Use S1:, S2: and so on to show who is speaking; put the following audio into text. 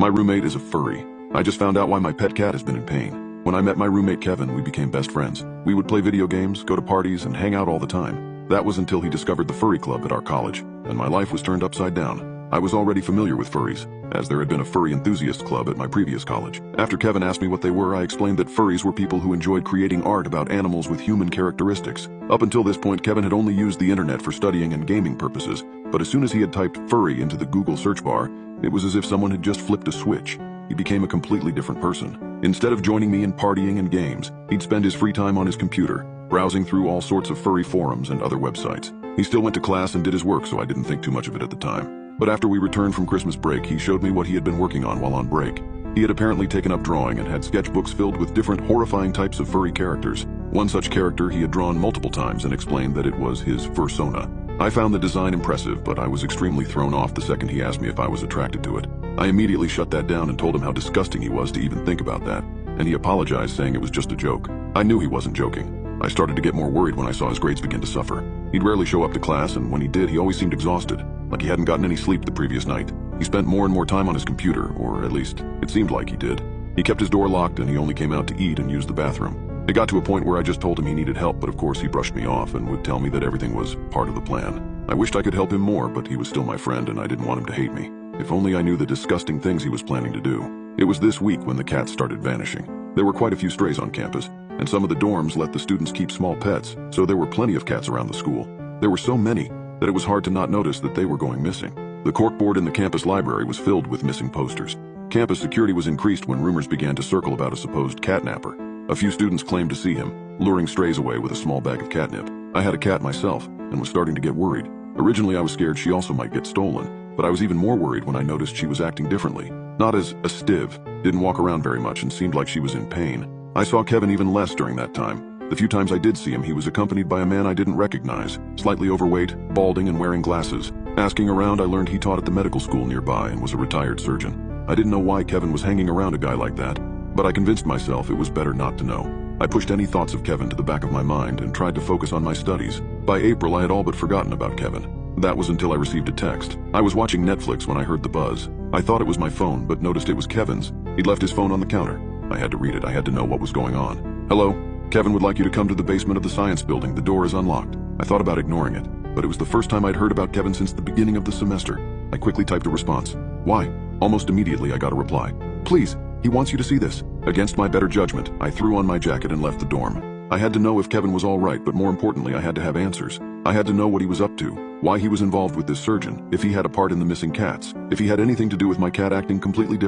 S1: roommate is a furry. I just found out why my pet cat has been in pain. When I met my roommate Kevin, we became best friends. We would play video games, go to parties, and hang out all the time. That was until he discovered the furry club at our college, and my life was turned upside down. I was already familiar with furries, as there had been a furry enthusiast club at my previous college. After Kevin asked me what they were, I explained that furries were people who enjoyed creating art about animals with human characteristics. Up until this point, Kevin had only used the internet for studying and gaming purposes, but as soon as he had typed furry into the Google search bar, it was as if someone had just flipped a switch. He became a completely different person. Instead of joining me in partying and games, he'd spend his free time on his computer, browsing through all sorts of furry forums and other websites. He still went to class and did his work, so I didn't think too much of it at the time. But after we returned from Christmas break, he showed me what he had been working on while on break. He had apparently taken up drawing and had sketchbooks filled with different horrifying types of furry characters. One such character he had drawn multiple times and explained that it was his fursona. I found the design impressive, but I was extremely thrown off the second he asked me if I was attracted to it. I immediately shut that down and told him how disgusting he was to even think about that, and he apologized, saying it was just a joke. I knew he wasn't joking. I started to get more worried when I saw his grades begin to suffer. He'd rarely show up to class, and when he did, he always seemed exhausted, like he hadn't gotten any sleep the previous night. He spent more and more time on his computer, or at least, it seemed like he did. He kept his door locked, and he only came out to eat and use the bathroom. It got to a point where I just told him he needed help, but of course he brushed me off and would tell me that everything was part of the plan. I wished I could help him more, but he was still my friend, and I didn't want him to hate me. If only I knew the disgusting things he was planning to do. It was this week when the cats started vanishing. There were quite a few strays on campus, and some of the dorms let the students keep small pets, so there were plenty of cats around the school. There were so many that it was hard to not notice that they were going missing. The corkboard in the campus library was filled with missing posters. Campus security was increased when rumors began to circle about a supposed catnapper. A few students claimed to see him, luring strays away with a small bag of catnip. I had a cat myself, and was starting to get worried. Originally I was scared she also might get stolen, but I was even more worried when I noticed she was acting differently. Not as a stiv, didn't walk around very much and seemed like she was in pain. I saw Kevin even less during that time. The few times I did see him, he was accompanied by a man I didn't recognize, slightly overweight, balding, and wearing glasses. Asking around, I learned he taught at the medical school nearby and was a retired surgeon. I didn't know why Kevin was hanging around a guy like that, but I convinced myself it was better not to know. I pushed any thoughts of Kevin to the back of my mind and tried to focus on my studies. By April, I had all but forgotten about Kevin. That was until I received a text. I was watching Netflix when I heard the buzz. I thought it was my phone, but noticed it was Kevin's. He'd left his phone on the counter. I had to read it. I had to know what was going on. Hello? Kevin would like you to come to the basement of the science building. The door is unlocked. I thought about ignoring it, but it was the first time I'd heard about Kevin since the beginning of the semester. I quickly typed a response. Why? Almost immediately I got a reply. Please, he wants you to see this. Against my better judgment, I threw on my jacket and left the dorm. I had to know if Kevin was all right, but more importantly, I had to have answers. I had to know what he was up to, why he was involved with this surgeon, if he had a part in the missing cats, if he had anything to do with my cat acting completely different.